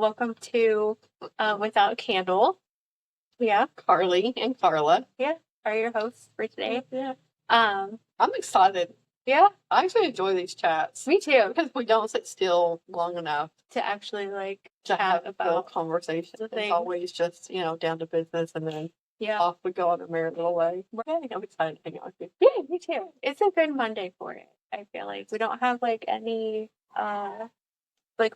welcome to Without Candle. Yeah, Karlie and Carla. Yeah, are your hosts for today. Yeah. Um, I'm excited. Yeah, I actually enjoy these chats. Me too. Because we don't sit still long enough to actually to have chat a real about conversation. the It's things. always just, down to business and then off we go on a merry little way. Right. I'm excited to hang out with you. Yeah, me too. It's a good Monday for it. I feel like we don't have any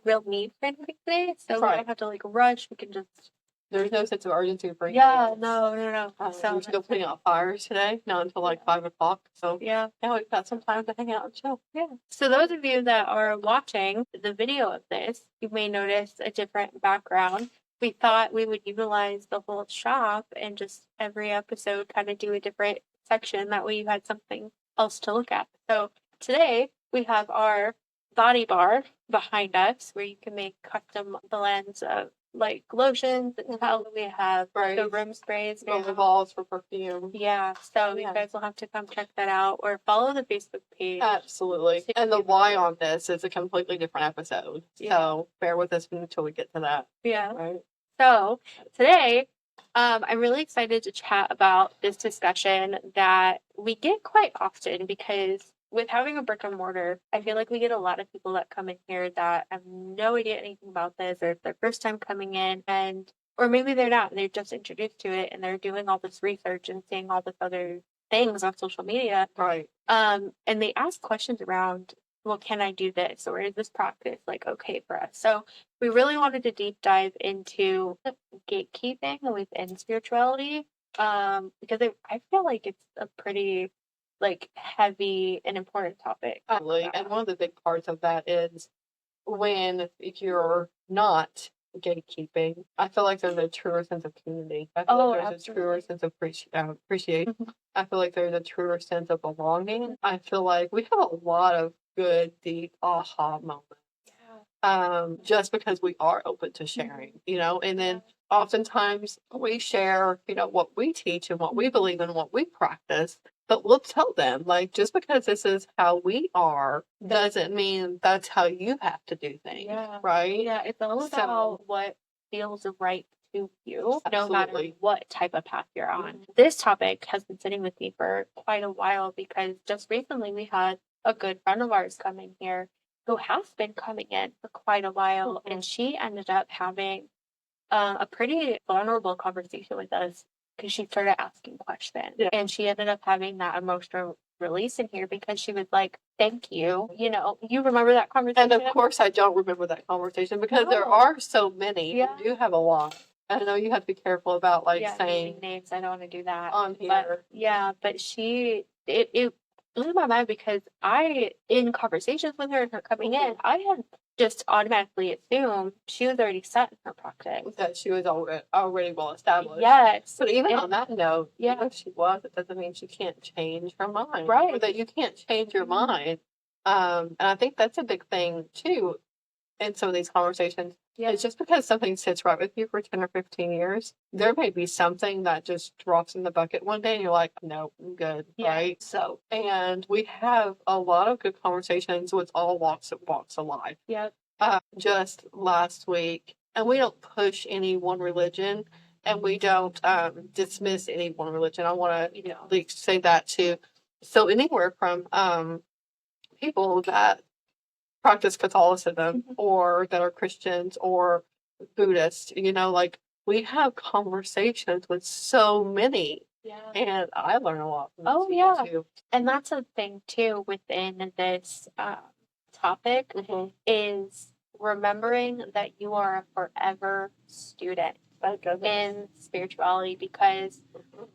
real need for anything today, so we don't have to rush. We can just. There's no sense of urgency for you. Yeah, no. So we're still putting out fires today, not until 5 o'clock. So yeah, now we've got some time to hang out and chill. Yeah. So those of you that are watching the video of this, you may notice a different background. We thought we would utilize the whole shop and just every episode kind of do a different section. That way you had something else to look at. So today we have our body bar behind us where you can make custom blends of lotions and how we have the room sprays. The balls for perfume. Yeah, so you guys will have to come check that out or follow the Facebook page. Absolutely. And the why on this is a completely different episode. Yeah. So bear with us until we get to that. Yeah. Right. So today, I'm really excited to chat about this discussion that we get quite often because with having a brick and mortar, I feel like we get a lot of people that come in here that have no idea anything about this, or it's their first time coming in, or maybe they're not, they're just introduced to it and they're doing all this research and seeing all this other things on social media. Right. And they ask questions around, well, can I do this? Or is this practice okay for us? So we really wanted to deep dive into gatekeeping within spirituality, because I feel like it's a pretty heavy and important topic. Absolutely. And one of the big parts of that is if you're not gatekeeping, I feel like there's a truer sense of community. I feel like there's a truer sense of appreciation. Mm-hmm. I feel like there's a truer sense of belonging. Mm-hmm. I feel like we have a lot of good, deep aha moments. Yeah. Just because we are open to sharing, and then oftentimes we share, what we teach and what we believe in, what we practice. But we'll tell them, just because this is how we are, doesn't mean that's how you have to do things, right? Yeah, it's all about what feels right to you, no matter what type of path you're on. Mm-hmm. This topic has been sitting with me for quite a while because just recently we had a good friend of ours coming here who has been coming in for quite a while, mm-hmm. and she ended up having a pretty vulnerable conversation with us because she started asking questions. Yeah. And she ended up having that emotional release in here because she was like, thank you. You remember that conversation? And of course I don't remember that conversation because there are so many. Yeah. You do have a lot. I know you have to be careful about saying names. I don't want to do that on here. But it blew my mind because in conversations with her and her coming in, I had just automatically assumed she was already set in her practice. That she was already well established. Yes. But even on that note, even if she was, it doesn't mean she can't change her mind. Right. Or that you can't change your mind. And I think that's a big thing, too, in some of these conversations. Yeah. It's just because something sits right with you for 10 or 15 years, there may be something that just drops in the bucket one day and you're like, no, I'm good, right? So, and we have a lot of good conversations with all walks of life. Yep. Just last week, and we don't push any one religion, and we don't dismiss any one religion. I want to say that too. So anywhere from people that practice Catholicism, mm-hmm. or that are Christians or Buddhists, we have conversations with so many. Yeah. And I learn a lot from people too. And that's a thing too within this topic, mm-hmm. is remembering that you are a forever student in spirituality because mm-hmm.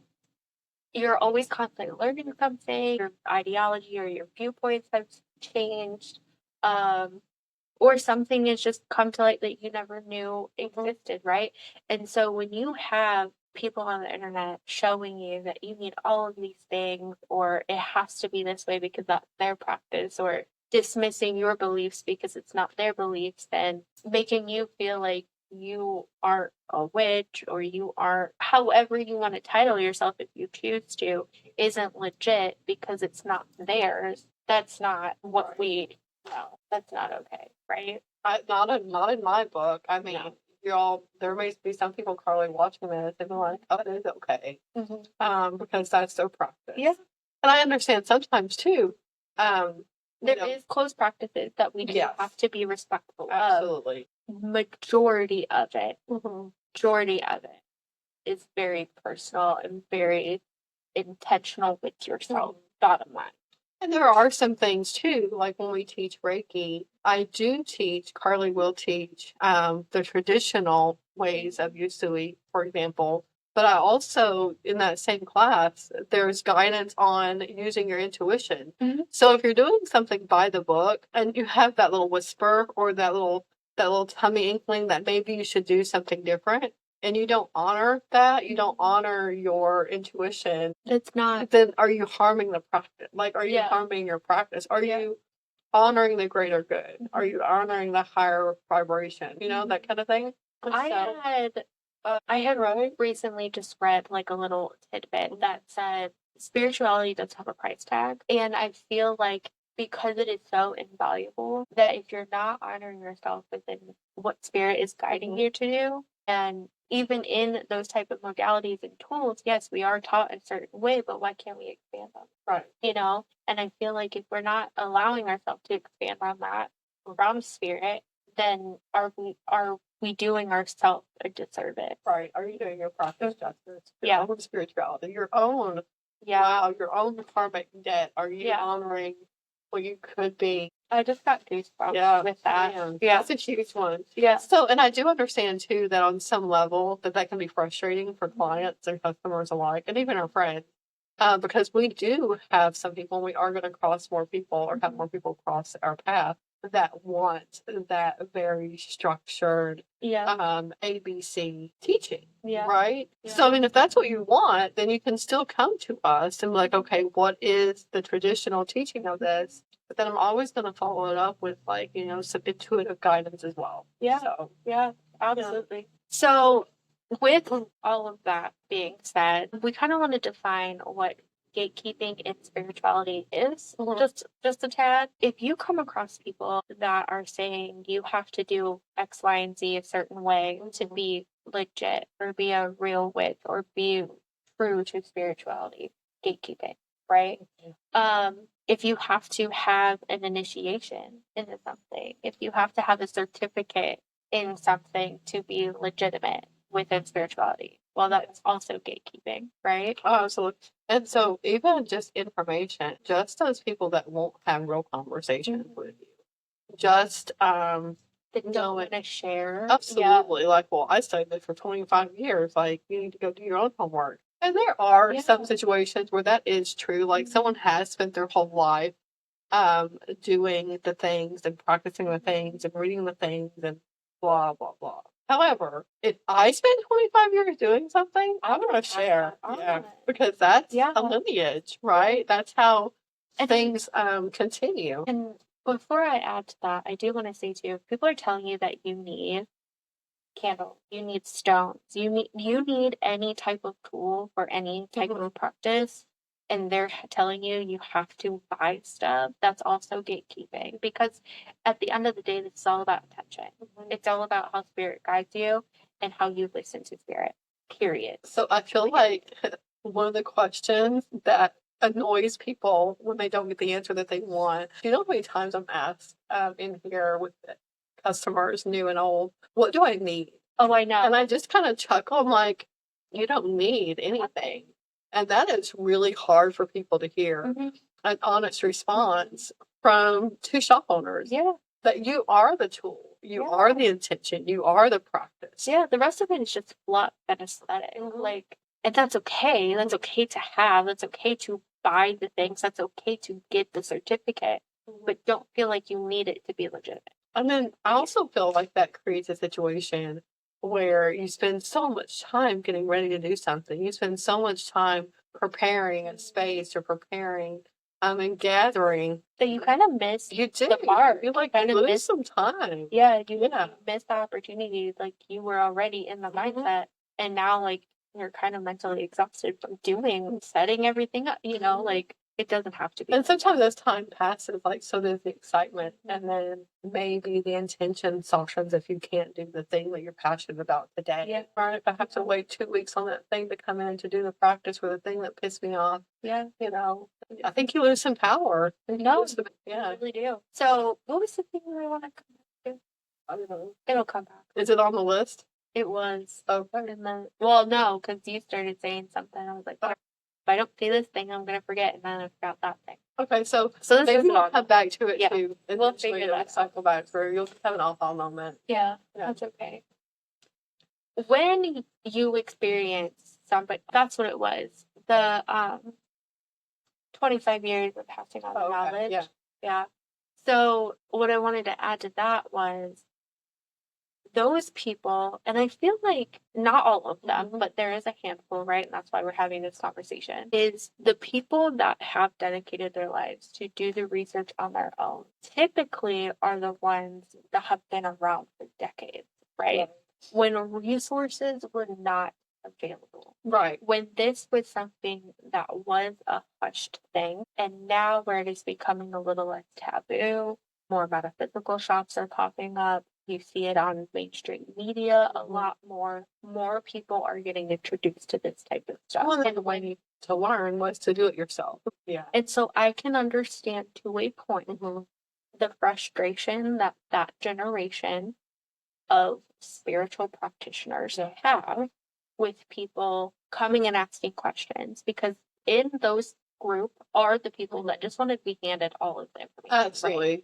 you're always constantly learning something. Your ideology or your viewpoints have changed. Or something has just come to light that you never knew existed, right? And so when you have people on the internet showing you that you need all of these things, or it has to be this way because that's their practice, or dismissing your beliefs because it's not their beliefs, and making you feel like you aren't a witch, or you aren't, however you want to title yourself if you choose to, isn't legit because it's not theirs. That's not what we know. That's not okay, right? Not in my book. I mean, No. y'all, there may be some people, Karlie, watching this and be like, oh, it is okay. Because that's their practice. Yeah. And I understand sometimes too. There is close practices that we do Yes. have to be respectful Absolutely. of. Majority of it is very personal and very intentional with yourself. Bottom line. And there are some things too, like when we teach Reiki, Karlie will teach the traditional ways of Usui, for example. But I also, in that same class, there's guidance on using your intuition. So if you're doing something by the book and you have that little whisper or that little tummy inkling that maybe you should do something different, and you don't honor that, you don't honor your intuition, it's not. Then are you harming the practice? Like, are you harming your practice? Are you honoring the greater good? Are you honoring the higher vibration? You know, that kind of thing. I had recently just read like a little tidbit that said spirituality does have a price tag, and I feel like because it is so invaluable that if you're not honoring yourself within what spirit is guiding you to do, and even in those type of modalities and tools, yes, we are taught a certain way, but why can't we expand them? Right. You know, and I feel like if we're not allowing ourselves to expand on that from spirit, then are we doing ourselves a disservice? Right. Are you doing your practice justice? Your own spirituality, your own your own karmic debt. Are you honoring what you could be? I just got goosebumps with that. Man. That's a huge one. Yeah. So, and I do understand too that on some level that can be frustrating for clients and customers alike, and even our friends, because we do have some people, and we are going to cross more people or have more people cross our path that want that very structured ABC teaching, right? So, I mean, if that's what you want, then you can still come to us and be like, okay, what is the traditional teaching of this? But then I'm always going to follow it up with, like, you know, some intuitive guidance as well. Absolutely. So, with all of that being said, we kind of want to define what gatekeeping in spirituality is, just a tad. If you come across people that are saying you have to do X, Y, and Z a certain way to be legit or be a real witch or be true to spirituality, gatekeeping, right? If you have to have an initiation into something, if you have to have a certificate in something to be legitimate within spirituality, well, that's also gatekeeping, right? Oh, absolutely. And so even just information, just those people that won't have real conversations with you, just that don't want to share. Absolutely. Like, well, I studied this for 25 years. Like, you need to go do your own homework. And there are some situations where that is true. Like, someone has spent their whole life doing the things and practicing the things and reading the things and blah, blah, blah. However, if I spend 25 years doing something, I want to share. Because that's a lineage, right? That's how things continue. And before I add to that, I do want to say too, if people are telling you that you need candles, you need stones, you need any type of tool for any type of practice, and they're telling you have to buy stuff, that's also gatekeeping. Because at the end of the day, this is all about attention. It's all about how spirit guides you and how you listen to spirit. Period. So I feel like one of the questions that annoys people when they don't get the answer that they want. Do you know how many times I'm asked in here with customers, new and old, what do I need? Oh, I know. And I just kind of chuckle. I'm like, you don't need anything. And that is really hard for people to hear. An honest response from two shop owners. That you are the tool. You are the intention. You are the practice. The rest of it is just fluff and aesthetic. Like, and that's okay. That's okay to have. That's okay to buy the things. That's okay to get the certificate. But don't feel like you need it to be legitimate. And then I also feel like that creates a situation where you spend so much time getting ready to do something. You spend so much time preparing a space or preparing and gathering that you kind of miss the mark. You like kind of lose some time. You miss the opportunity. Like you were already in the mindset, and now like you're kind of mentally exhausted from setting everything up. You know, like It doesn't have to be. And sometimes as time passes, like, so does the excitement. And then maybe the intention softens if you can't do the thing that you're passionate about today. Yeah. Right? If I have to wait 2 weeks on that thing to come in to do the practice for the thing that pissed me off, Yeah. I think you lose some power. No, yeah. you really do. So, what was the thing I want to come back to? I don't know. It'll come back. Is it on the list? It was. Okay. And then, well, no, because you started saying something. I was like, if I don't see this thing, I'm going to forget. And then I forgot that thing. Okay, so this maybe is we'll come back to it too. We'll figure that out. Cycle back through. You'll just have an aha moment. Yeah, that's okay. When you experience somebody, that's what it was. The 25 years of passing on knowledge. Yeah. So what I wanted to add to that was those people, and I feel like not all of them, but there is a handful, right? And that's why we're having this conversation, is the people that have dedicated their lives to do the research on their own typically are the ones that have been around for decades, right? When resources were not available. Right. When this was something that was a hushed thing, and now where it is becoming a little less taboo, more metaphysical shops are popping up. You see it on mainstream media a lot more. More people are getting introduced to this type of stuff. One of the ways to learn was to do it yourself. Yeah. And so I can understand to a point the frustration that that generation of spiritual practitioners have with people coming and asking questions, because in those group are the people that just want to be handed all of the information. Absolutely.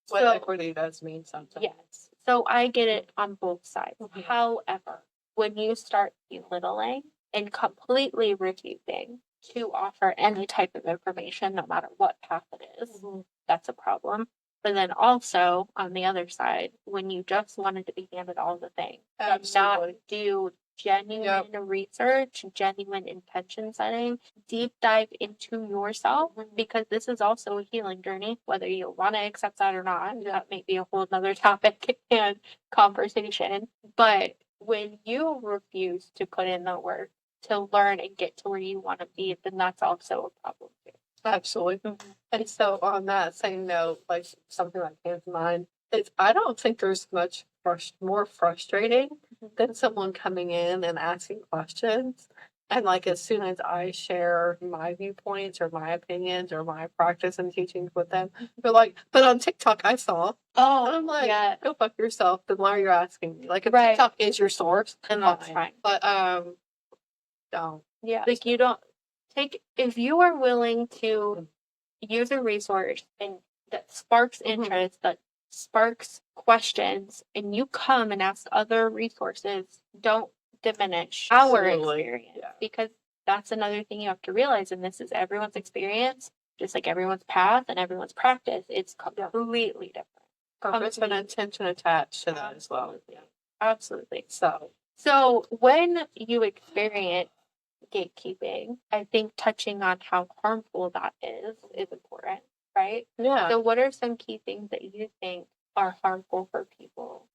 Right? What equity does mean something. Yes. So I get it on both sides. However, when you start belittling and completely refusing to offer any type of information, no matter what path it is, that's a problem. But then also, on the other side, when you just wanted to be handed all the things and not do genuine research, genuine intention setting, deep dive into yourself, because this is also a healing journey, whether you want to accept that or not. That may be a whole nother topic and conversation. But when you refuse to put in the work to learn and get to where you want to be, then that's also a problem too. Absolutely. And so on that same note, like something that came to mind, is I don't think there's much more frustrating than someone coming in and asking questions. And like as soon as I share my viewpoints or my opinions or my practice and teachings with them, they're like, but on TikTok I saw. Oh, and I'm like, go fuck yourself. Then why are you asking me? Like if TikTok is your source, then that's fine. But don't. Yeah. Like you don't take, if you are willing to use a resource and that sparks interest, that sparks questions, and you come and ask other resources, don't diminish our experience, because that's another thing you have to realize, and this is everyone's experience, just like everyone's path and everyone's practice. It's completely different. There's an intention attached to that as well. Absolutely. So when you experience gatekeeping, I think touching on how harmful that is important, right? Yeah. So what are some key things that you think are harmful for people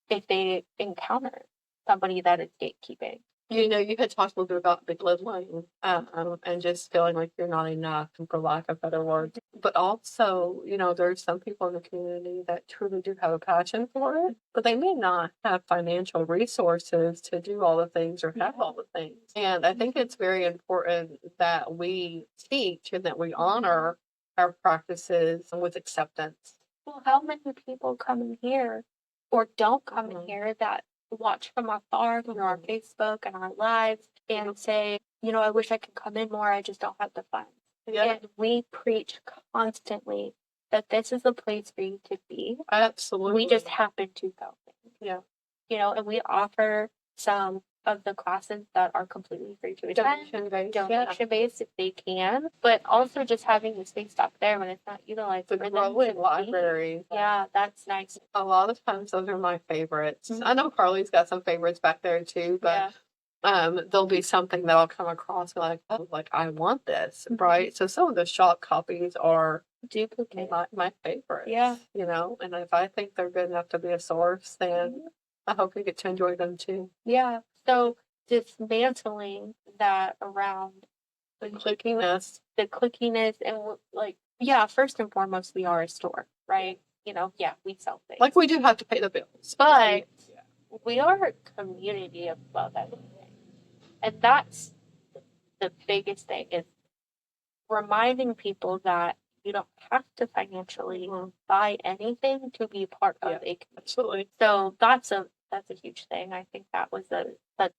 if they encounter somebody that is gatekeeping? You had talked a little bit about belittling and just feeling like you're not enough, for lack of better words. But also, there's some people in the community that truly do have a passion for it, but they may not have financial resources to do all the things or have all the things. And I think it's very important that we teach and that we honor our practices with acceptance. Well, how many people come in here or don't come in here that watch from afar through our Facebook and our lives and say, I wish I could come in more, I just don't have the funds. And we preach constantly that this is the place for you to be. Absolutely. We just happen to go there. Yeah. And we offer some of the classes that are completely free to attend, donation-based if they can, but also just having the space up there when it's not utilized. The growing library. Yeah, that's nice. A lot of times those are my favorites. I know Karlie's got some favorites back there too, but there'll be something that I'll come across like, oh, like I want this, right? So some of the shop copies are duplicate my favorites. Yeah. And if I think they're good enough to be a source, then I hope you get to enjoy them too. Yeah. So dismantling that around The clickiness. The clickiness, and like, yeah, first and foremost, we are a store, right? You know, yeah, we sell things. Like, we do have to pay the bills. But we are a community above everything. And that's the biggest thing, is reminding people that you don't have to financially buy anything to be part of a community. Absolutely. So that's a huge thing. I think that's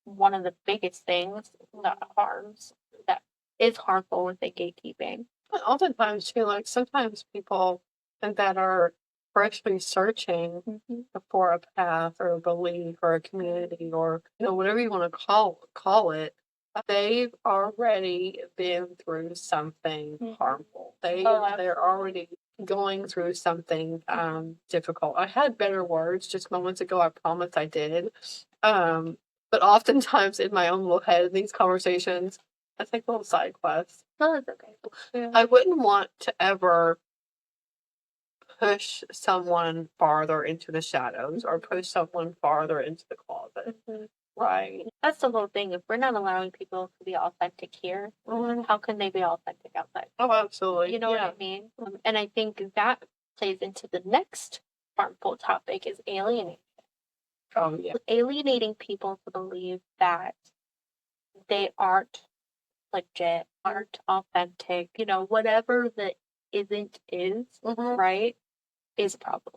one of the biggest things that is harmful with the gatekeeping. But oftentimes too, like, sometimes people that are freshly searching for a path or a belief or a community, or, you know, whatever you want to call it, they've already been through something harmful. They're already going through something difficult. I had better words just moments ago. I promise I did. But oftentimes in my own little head in these conversations, I take little side quests. No, that's okay. Yeah. I wouldn't want to ever push someone farther into the shadows or push someone farther into the closet. Right. That's the whole thing. If we're not allowing people to be authentic here, how can they be authentic outside? Oh, absolutely. You know what I mean? And I think that plays into the next harmful topic, is alienation. Oh, yeah. Alienating people to believe that they aren't legit, aren't authentic, you know, whatever the isn't is, right, is a problem.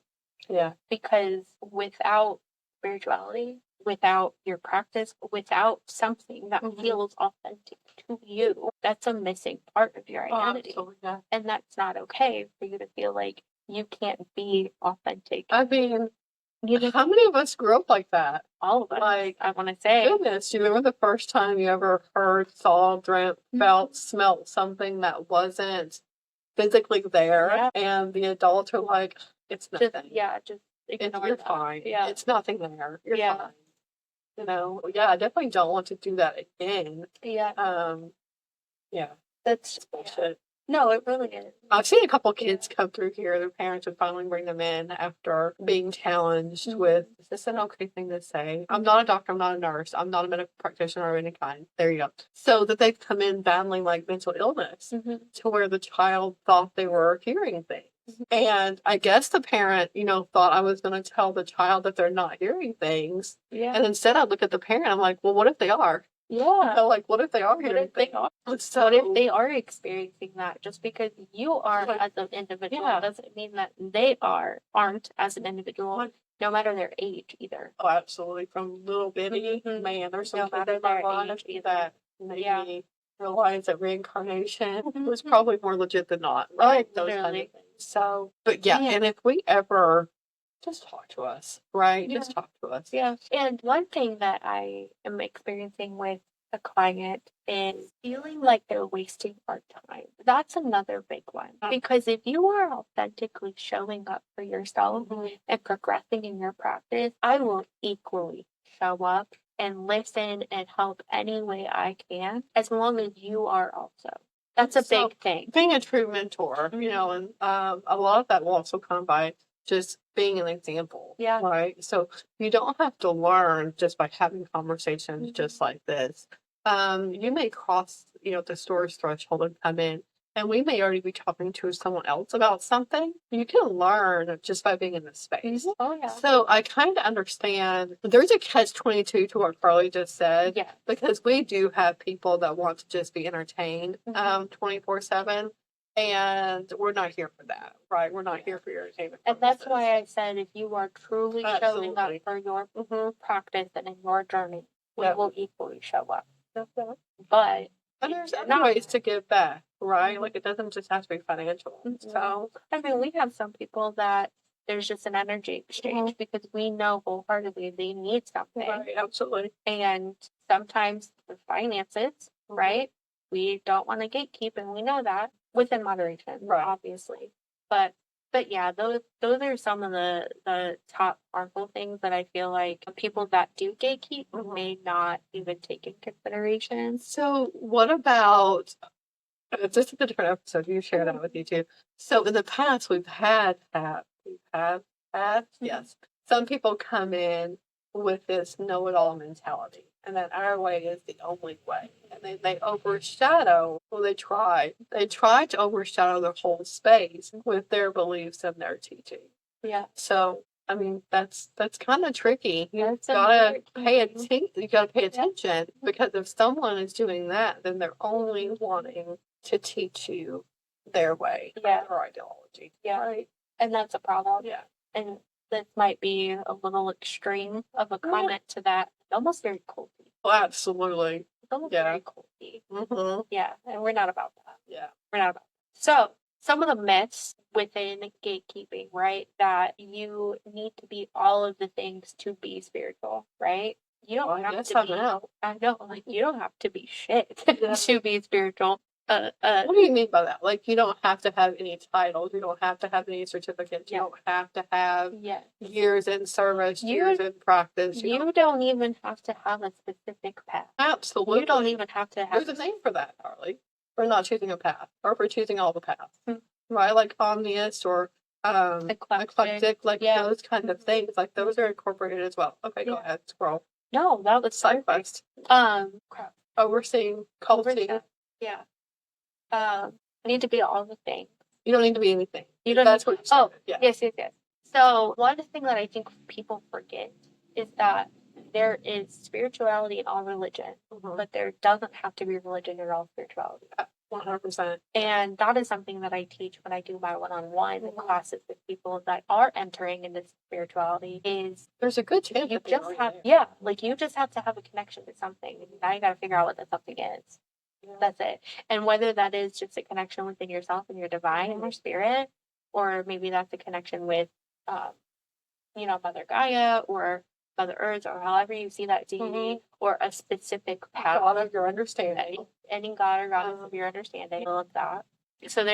Yeah. Because without spirituality, without your practice, without something that feels authentic to you, that's a missing part of your identity. Yeah. And that's not okay for you to feel like you can't be authentic. I mean, how many of us grew up like that? All of us. Like, I want to say. Goodness, do you remember the first time you ever heard, saw, dreamt, felt, smelt something that wasn't physically there? Yeah. And the adults are like, it's nothing. Just ignore you're that. fine. Yeah. It's nothing there. You're fine. You know, I definitely don't want to do that again. Yeah. Yeah. That's bullshit. No, it really is. I've seen a couple kids come through here. Their parents would finally bring them in after being challenged with, is this an okay thing to say? I'm not a doctor. I'm not a nurse. I'm not a medical practitioner of any kind. There you go. So that they've come in battling like mental illness to where the child thought they were hearing things. And I guess the parent, you know, thought I was going to tell the child that they're not hearing things. Yeah. And instead I look at the parent, I'm like, well, what if they are? Yeah. Like, what if they are hearing things? So what if they are experiencing that? Just because you are as an individual doesn't mean that they aren't as an individual, no matter their age either. Oh, absolutely. From little bitty, man, there's some kids in my life that made me realize that reincarnation was probably more legit than not, right? Those kind of things. So, but and if we ever, just talk to us, right? Yeah. Just talk to us. Yeah. And one thing that I am experiencing with a client is feeling like they're wasting our time. That's another big one. Because if you are authentically showing up for yourself and progressing in your practice, I will equally show up and listen and help any way I can, as long as you are also. That's a big thing. Being a true mentor, you know, and a lot of that will also come by just being an example. Yeah. Right. So you don't have to learn just by having conversations just like this. You may cross, you know, the store's threshold and come in, and we may already be talking to someone else about something. You can learn just by being in the space. Oh, yeah. So I kind of understand. There's a catch-22 to what Karlie just said. Yeah. Because we do have people that want to just be entertained 24/7. And we're not here for that, right? We're not here for your entertainment purposes. And that's why I said, if you are truly showing up for your practice and in your journey, we will equally show up. But there's other ways to give back, right? Like, it doesn't just have to be financial. So, I mean, we have some people that there's just an energy exchange because we know wholeheartedly they need something. Right, absolutely. And sometimes the finances, right? We don't want to gatekeep, and we know that within moderation, obviously. But yeah, those are some of the top harmful things that I feel like people that do gatekeep may not even take in consideration. So what about, this is a different episode, you share that with you too. So in the past we've had yes, some people come in with this know-it-all mentality. and that our way is the only way. And then they overshadow, well, they try to overshadow the whole space with their beliefs and their teaching. Yeah. So, I mean, that's kind of tricky. You gotta pay attention. You gotta pay attention, because if someone is doing that, then they're only wanting to teach you their way, their ideology. Yeah. Right. And that's a problem. Yeah. And this might be a little extreme of a comment to that. Almost very culty. Well, absolutely. It's almost very culty. Mm-hmm. Yeah, and we're not about that. Yeah. We're not about that. So, some of the myths within gatekeeping, right? That you need to be all of the things to be spiritual, right? You don't have to be. I know, like, you don't have to be shit to be spiritual. What do you mean by that? Like, you don't have to have any titles. You don't have to have any certificates. You don't have to have years in service, years in practice. You don't even have to have a specific path. Absolutely. You don't even have to have. There's a name for that, Karlie. For not choosing a path, or for choosing all the paths. Right? Like omnious or eclectic, like those kind of things. Like, those are incorporated as well. Okay, go ahead, scroll. No, that was side quest. Crap. Overseeing, cultivating. Yeah. Need to be all the things. You don't need to be anything. You don't. That's what. Yes. So one thing that I think people forget is that there is spirituality in all religion, but there doesn't have to be religion in all spirituality. 100%. And that is something that I teach when I do my one-on-one classes with people that are entering into spirituality. Is there's a good chance you just have you just have to have a connection to something. Now you got to figure out what that something is. That's it. And whether that is just a connection within yourself and your divine and your spirit, or maybe that's a connection with, Mother Gaia or Mother Earth, or however you see that deity, or a specific path. God of your understanding. Any god or goddess of your understanding. All of that. So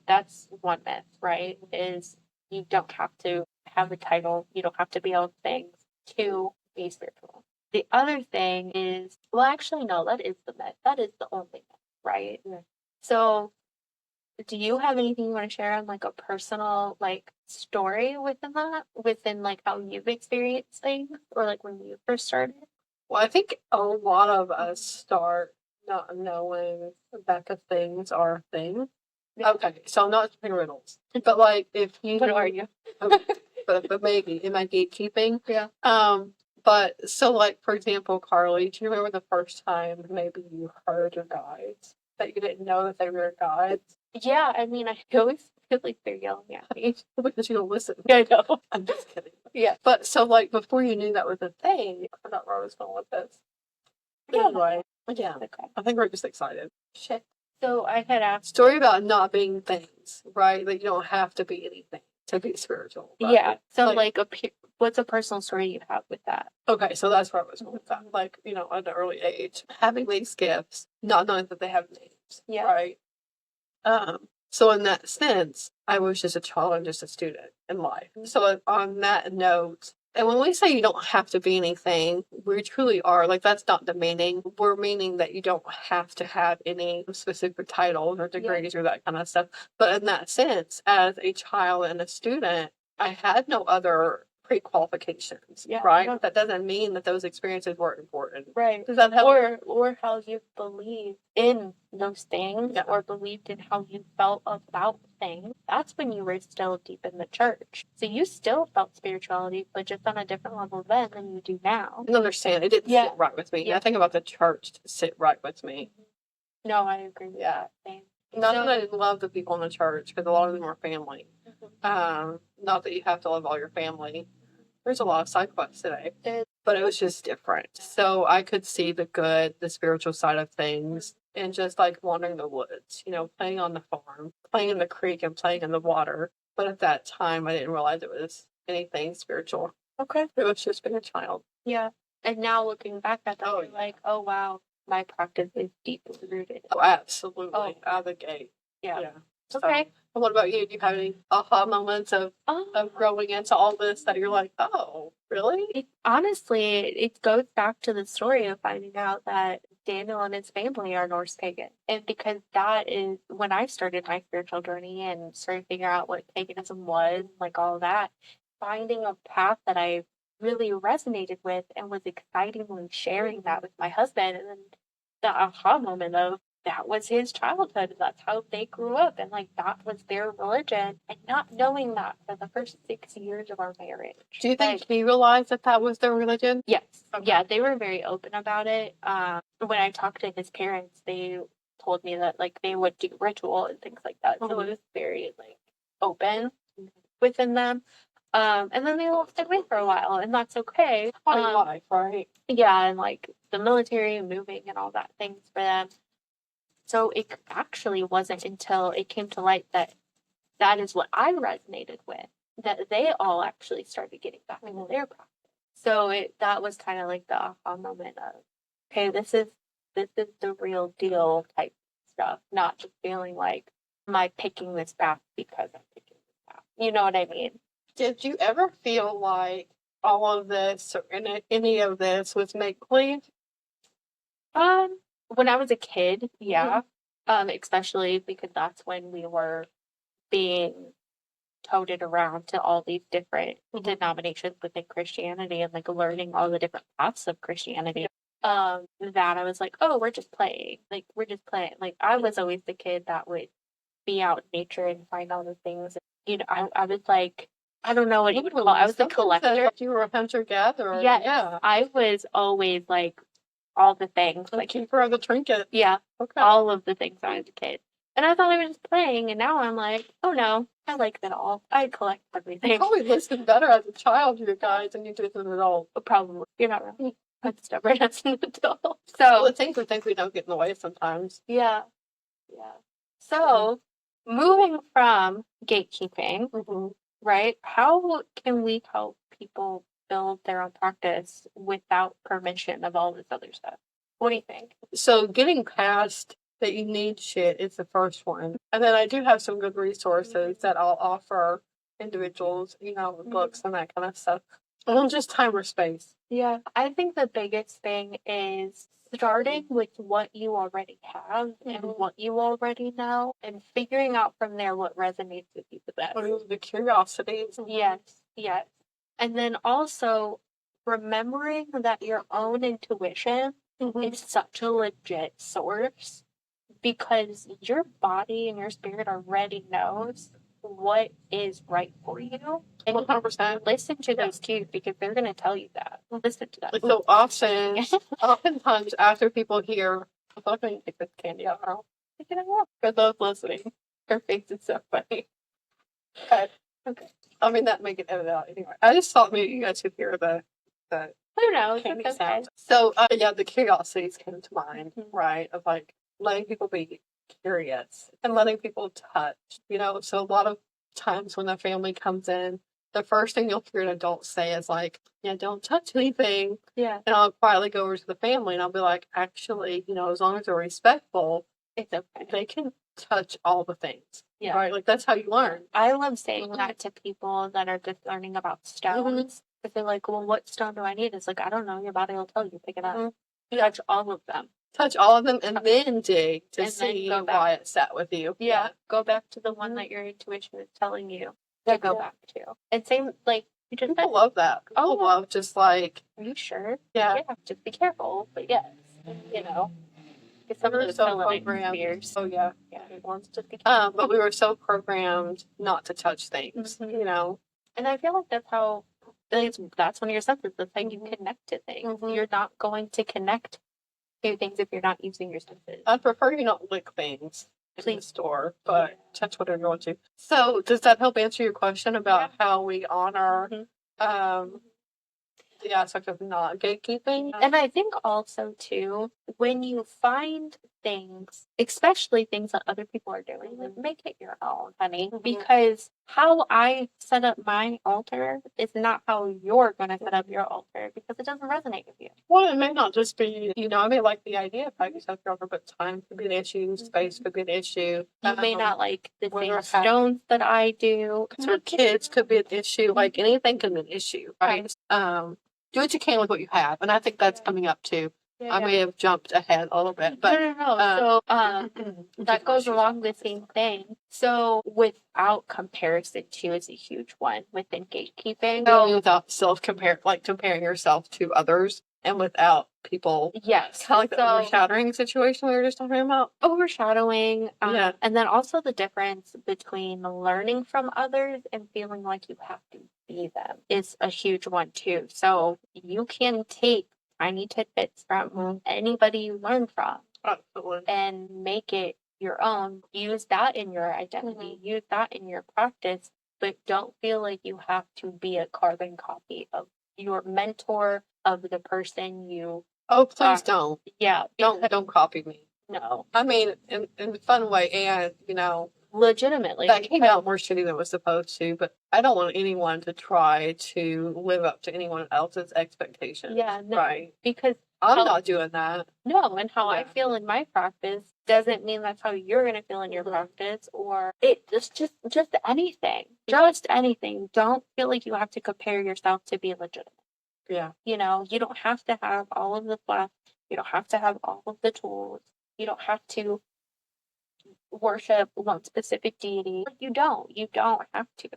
that's one myth, right? Is you don't have to have a title. You don't have to be all things to be spiritual. The other thing is, well, actually, no, that is the myth. That is the only myth, right? Yeah. So, do you have anything you want to share on, like, a personal, like, story within that? Within, like, how you've experienced things? Or, like, when you first started? Well, I think a lot of us start not knowing that the things are a thing. Yeah. Okay, so I'm not doing riddles. But, like, if you... What are you? but maybe. Am I gatekeeping? Yeah. But, so, like, for example, Karlie, do you remember the first time maybe you heard your guides? That you didn't know that they were guides? Yeah, I mean, I always feel like they're yelling at me. Because you don't listen. I know. I'm just kidding. Yeah. But, so, like, before you knew that was a thing, I forgot where I was going with this. Anyway, yeah. Okay. I think we're just excited. Shit. So, I had asked... Story about not being things, right? Like, you don't have to be anything to be spiritual. Right? Yeah. So, like what's a personal story you have with that? Okay, so that's where I was going with that. Like, at an early age, having these gifts, not knowing that they have names. Yeah. Right? So in that sense, I was just a child and just a student in life. So on that note, and when we say you don't have to be anything, we truly are. Like, that's not the meaning. We're meaning that you don't have to have any specific titles or degrees or that kind of stuff. But in that sense, as a child and a student, I had no other pre-qualifications, right? No. That doesn't mean that those experiences weren't important. Right. Does that help? Or how you believe in those things, or believed in how you felt about things. That's when you were still deep in the church. So you still felt spirituality, but just on a different level then than you do now. I understand. It didn't sit right with me. Nothing about the church to sit right with me. No, I agree with that. Same. Not that I didn't love the people in the church, because a lot of them were family. Not that you have to love all your family. There's a lot of side quests today. But it was just different. So I could see the good, the spiritual side of things, and just, like, wandering the woods, playing on the farm, playing in the creek and playing in the water. But at that time, I didn't realize it was anything spiritual. Okay. It was just being a child. Yeah. And now looking back at that, you're like, oh, wow, my practice is deeply rooted. Oh, absolutely. Oh. Out of the gate. Yeah. So, okay. And what about you? Do you have any aha moments of growing into all this that you're like, oh, really? Honestly, it goes back to the story of finding out that Daniel and his family are Norse pagan. And because that is when I started my spiritual journey and started figuring out what paganism was, like all that, finding a path that I really resonated with and was excitingly sharing that with my husband. And then the aha moment of that was his childhood. That's how they grew up. And like that was their religion. And not knowing that for the first 6 years of our marriage. Do you think he realized that that was their religion? Yes. Okay. Yeah, they were very open about it. When I talked to his parents, they told me that like they would do ritual and things like that. So it was very like open within them. And then they lost away for a while, and that's okay. Life, right? Yeah, and like the military and moving and all that things for them. So it actually wasn't until it came to light that that is what I resonated with, that they all actually started getting back into their practice. So that was kind of like the aha moment of, okay, this is the real deal type stuff, not just feeling like, am I picking this path because I'm picking this path? You know what I mean? Did you ever feel like all of this or any of this was make believe? When I was a kid, yeah. Especially because that's when we were being toted around to all these different denominations within Christianity and like learning all the different paths of Christianity. That I was like, oh, we're just playing. Like we're just playing. Like I was always the kid that would be out in nature and find all the things. You know, I was like, I don't know what you would call it. I was the collector. You were a hunter gatherer. Yeah. I was always like all the things. Like keeper of the trinket. Yeah. Okay. All of the things when I was a kid. And I thought I was just playing, and now I'm like, oh no, I like it all. I collect everything. You probably listened better as a child to your guys than you did as an adult. Probably. You're not wrong. I'm stubborn as an adult. So well, the things we think we don't get in the way sometimes. Yeah. Yeah. So moving from gatekeeping, right? How can we help people build their own practice without permission of all this other stuff? What do you think? So getting past that you need shit is the first one. And then I do have some good resources that I'll offer individuals, you know, books and that kind of stuff. And just time or space. Yeah. I think the biggest thing is starting with what you already have and what you already know and figuring out from there what resonates with you the best. The curiosities. Yes. Yes. And then also remembering that your own intuition is such a legit source because your body and your spirit already knows what is right for you. And 100%. Listen to those cues because they're going to tell you that. Listen to that. So oftentimes after people hear, I'm not going to take this candy out now. Take it out. For those listening, her face is so funny. Okay. I mean, that make it edit out anyway. I just thought maybe you guys could hear the who knows? candy sound. So, yeah, the curiosities came to mind, right? Of like letting people be curious and letting people touch, you know. So a lot of times when the family comes in, the first thing you'll hear an adult say is like, yeah, don't touch anything. Yeah. And I'll quietly go over to the family and I'll be like, actually, you know, as long as they're respectful, it's okay. They can touch all the things. Yeah. Right? Like that's how you learn. I love saying that to people that are just learning about stones. If they're like, well, what stone do I need? It's like, I don't know. Your body will tell you. Pick it up. Touch all of them. Touch all of them and then dig to and see why it sat with you. Yeah. Go back to the one that your intuition is telling you to go back to. And same, like, you just people love that. People love just like. Are you sure? Yeah. Just be careful. But yes, you know. Some of those programmed. Oh yeah. Yeah. Wants to be but we were so programmed not to touch things, you know. And I feel like that's one of your senses. That's how you connect to things. You're not going to connect to things if you're not using your senses. I prefer you not lick things in the store, but touch whatever you want to. So does that help answer your question about how we honor the aspect of not gatekeeping? And I think also too, when you find things, especially things that other people are doing, like make it your own, honey. Because how I set up my altar is not how you're going to set up your altar because it doesn't resonate with you. Well, it may not just be, you know, I may like the idea of how you set up your altar, but time could be an issue, space could be an issue. You may not like the same stones that I do. Or kids could be an issue. Like anything can be an issue, right? Do what you can with what you have. And I think that's coming up too. Yeah, I may have jumped ahead a little bit, but no. That goes along the same thing. So without comparison too is a huge one within gatekeeping. So without comparing yourself to others, and without people. Yes. Kind of like the overshadowing situation we were just talking about. Overshadowing. Yeah. And then also the difference between learning from others and feeling like you have to be them is a huge one too. So you can take tiny tidbits from anybody you learn from. Absolutely. And make it your own. Use that in your identity. Use that in your practice, but don't feel like you have to be a carbon copy of your mentor, of the person you. Oh, please don't. Yeah. Don't copy me. No. I mean, in a fun way, and legitimately. That came out more shitty than it was supposed to, but I don't want anyone to try to live up to anyone else's expectations. Yeah, no, right. Because I'm not doing that. No, and how I feel in my practice doesn't mean that's how you're gonna feel in your practice, or it just anything. Just anything. Don't feel like you have to compare yourself to be legitimate. Yeah. You don't have to have all of the fluff. You don't have to have all of the tools. You don't have to worship one specific deity. You don't have to,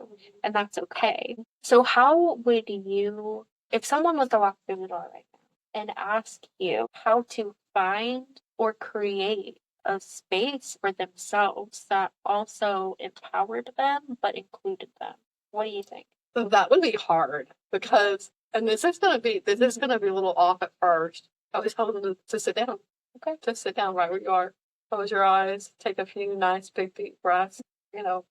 and that's okay. So how would you, if someone was to walk through the door right now and ask you how to find or create a space for themselves that also empowered them but included them, what do you think? So that would be hard because, and this is gonna be a little off at first. I always tell them to sit down. Okay. Just sit down right where you are. Close your eyes. Take a few nice big deep breaths.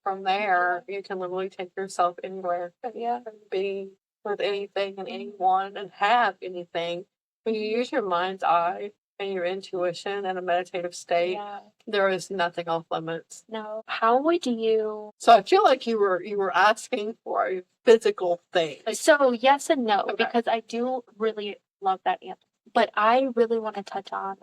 From there you can literally take yourself anywhere. Yeah. And be with anything and anyone and have anything. When you use your mind's eye and your intuition in a meditative state, there is nothing off limits. No. How would you? So I feel like you were asking for a physical thing. So yes and no, because I do really love that answer. But I really want to touch on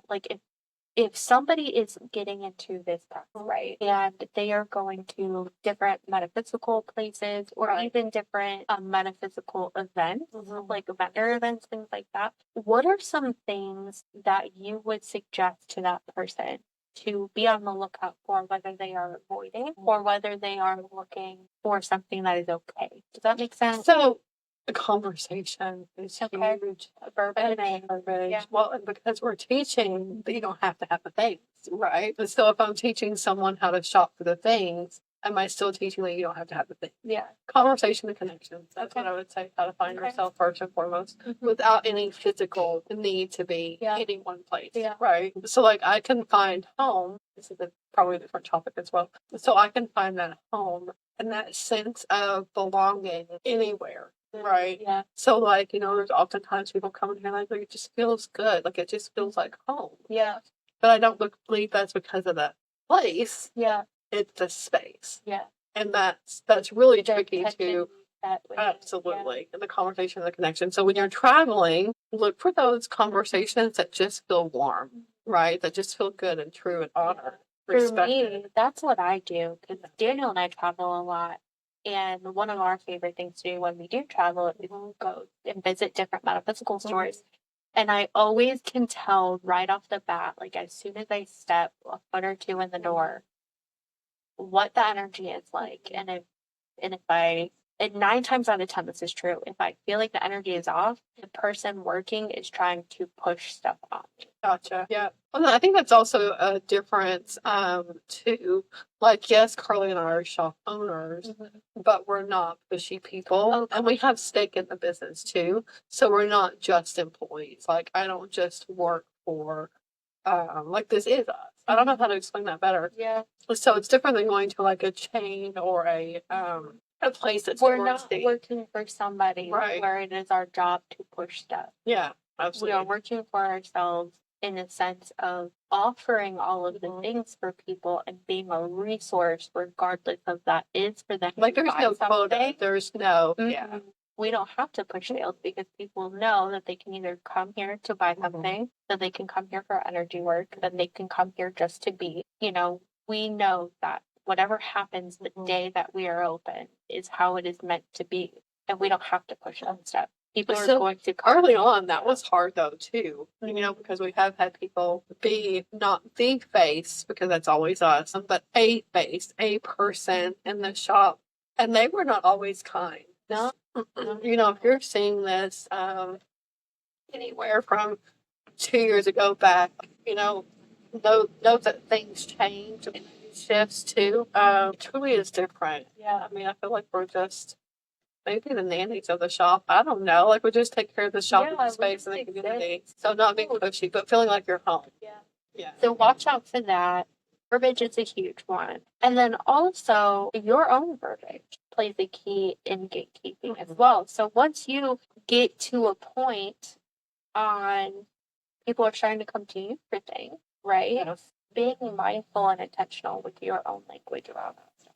if somebody is getting into this practice, right, and they are going to different metaphysical places or even different metaphysical events, like vendor events, things like that, what are some things that you would suggest to that person to be on the lookout for, whether they are avoiding or whether they are looking for something that is okay? Does that make sense? So the conversation is huge. Verbiage. Yeah. Well, and because we're teaching, you don't have to have the things, right? And so if I'm teaching someone how to shop for the things, am I still teaching that you don't have to have the things? Yeah. Conversation and connections. That's what I would say. How to find yourself first and foremost, without any physical need to be in one place. Yeah. Right. So I can find home. This is probably a different topic as well. So I can find that home and that sense of belonging anywhere. Right. Yeah. So there's oftentimes people come in here it just feels good. It just feels like home. Yeah. But I don't believe that's because of the place. Yeah. It's the space. Yeah. And that's really tricky too. Absolutely. And the conversation and the connection. So when you're traveling, look for those conversations that just feel warm, right? That just feel good and true and honored. For me, that's what I do, because Daniel and I travel a lot. And one of our favorite things to do when we do travel is go and visit different metaphysical stores. And I always can tell right off the bat, as soon as I step a foot or two in the door, what the energy is like. And and 9 times out of 10, this is true. If I feel like the energy is off, the person working is trying to push stuff on me. Gotcha. Yeah. Well, I think that's also a difference, too. Yes, Karlie and I are shop owners, but we're not pushy people. And we have stake in the business, too. So we're not just employees. I don't just work for, this is us. I don't know how to explain that better. Yeah. So it's different than going to a chain or a place that's we're not working for somebody where it is our job to push stuff. Yeah, absolutely. We are working for ourselves in a sense of offering all of the things for people and being a resource regardless of that is for them. There's no quota. There's no we don't have to push sales because people know that they can either come here to buy something, that they can come here for energy work, that they can come here just to be. We know that whatever happens the day that we are open is how it is meant to be. And we don't have to push that stuff. people are So, going to early on, that was hard though too. You know, because we have had people be not the face, because that's always us, but a face, a person in the shop, and they were not always kind. No. You know, if you're seeing this anywhere from 2 years ago back, you know that things change and shifts too. It truly is different. Yeah, I mean, I feel like we're just maybe the nannies of the shop. I don't know. Like, we just take care of the shop and the space and the community. So not being pushy, but feeling like you're home. Yeah. Yeah. So watch out for that. Verbiage is a huge one. And then also your own verbiage plays a key in gatekeeping as well. So once you get to a point on people are trying to come to you for things, right? Yes. Being mindful and intentional with your own language around that stuff,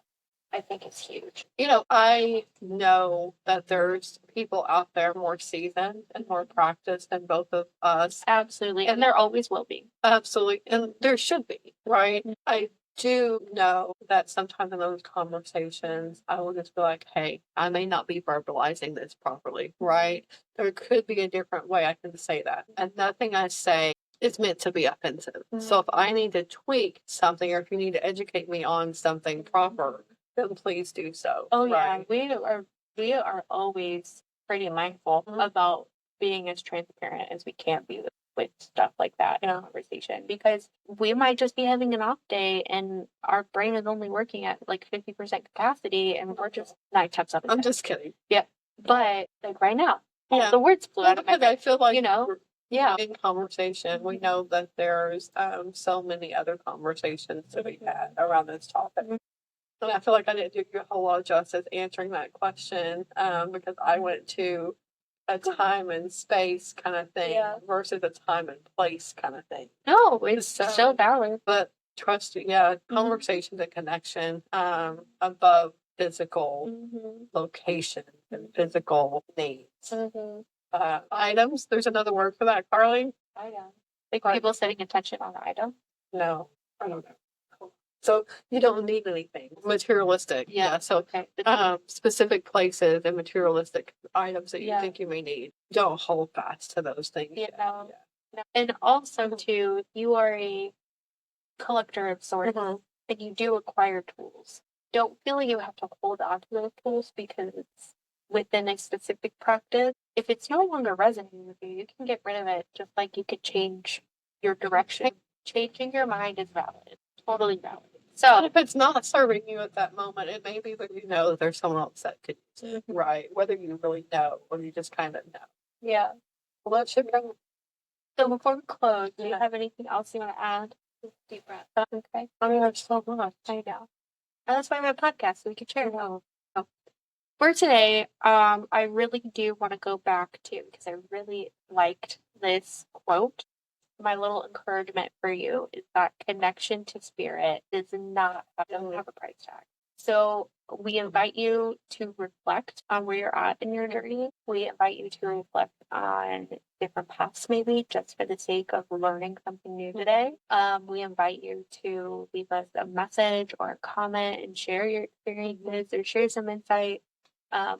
I think is huge. You know, I know that there's people out there more seasoned and more practiced than both of us. Absolutely. And there always will be. Absolutely. And there should be, right? I do know that sometimes in those conversations, I will just be like, hey, I may not be verbalizing this properly, right? There could be a different way I can say that. And nothing I say is meant to be offensive. So if I need to tweak something, or if you need to educate me on something proper, then please do so. Oh, right? Yeah. We are always pretty mindful about being as transparent as we can be with stuff like that in a conversation, because we might just be having an off day and our brain is only working at like 50% capacity and we're just 9 times up. I'm just kidding. Yeah. But like right now, the words flew out of my mouth. I feel like, yeah, in conversation, we know that there's so many other conversations to be had around this topic. And I feel like I didn't do you a whole lot of justice answering that question, because I went to a time and space kind of thing versus a time and place kind of thing. No, it's so valid. But trust me, conversations and connection above physical location and physical needs. Items. There's another word for that, Karlie. Item. Like people setting attention on the item. No, I don't know. So you don't need anything materialistic. Yeah. So specific places and materialistic items that you think you may need. Don't hold fast to those things. No. And also too, you are a collector of sorts, and you do acquire tools. Don't feel like you have to hold on to those tools because it's within a specific practice. If it's no longer resonating with you, you can get rid of it, just like you could change your direction. Changing your mind is valid. Totally valid. So if it's not serving you at that moment, it may be that you know that there's someone else that could use it, right? Whether you really know or you just kind of know. Yeah. Well, that should bring. So before we close, do you have anything else you want to add? Deep breath. Okay. I mean, there's so much. I know. And that's why we have a podcast, so we can share. For today, I really do want to go back to, because I really liked this quote. My little encouragement for you is that connection to spirit doesn't have a price tag. So we invite you to reflect on where you're at in your journey. We invite you to reflect on different paths, maybe just for the sake of learning something new today. We invite you to leave us a message or a comment and share your experiences or share some insight.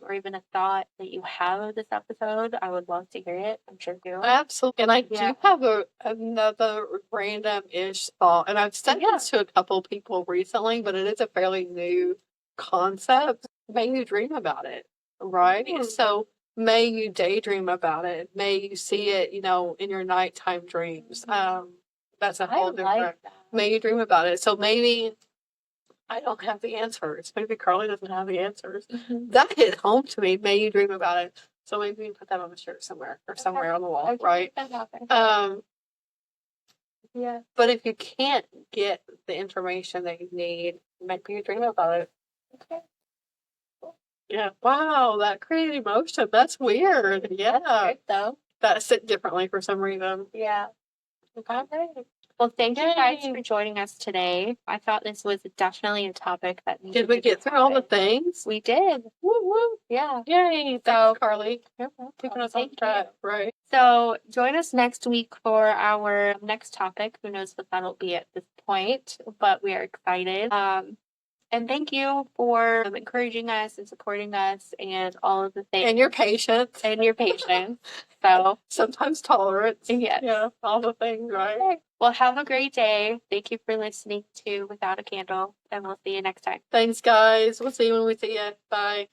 Or even a thought that you have of this episode. I would love to hear it. I'm sure you do. Absolutely. And I do have another random-ish thought. And I've said this to a couple people recently, but it is a fairly new concept. May you dream about it, right? So may you daydream about it. May you see it, in your nighttime dreams. That's a whole different. May you dream about it. So maybe I don't have the answers. Maybe Karlie doesn't have the answers. That hit home to me. May you dream about it. So maybe we can put that on a shirt somewhere or somewhere on the wall, right? Yeah. But if you can't get the information that you need, maybe you dream about it. Okay. Yeah. Wow, that created emotion. That's weird. Yeah. That's weird, though. That's it differently for some reason. Yeah. Okay. Well, thank you guys for joining us today. I thought this was definitely a topic that needed Did we get through all the things? We did. Woo woo. Yeah. Yay. Thanks, Karlie. Keeping us on track, right? So join us next week for our next topic. Who knows what that'll be at this point, but we are excited. And thank you for encouraging us and supporting us and all of the things. And your patience. So sometimes tolerance. Yes. Yeah, all the things, right? Okay. Well, have a great day. Thank you for listening to Without a Candle, and we'll see you next time. Thanks, guys. We'll see you when we see you. Bye.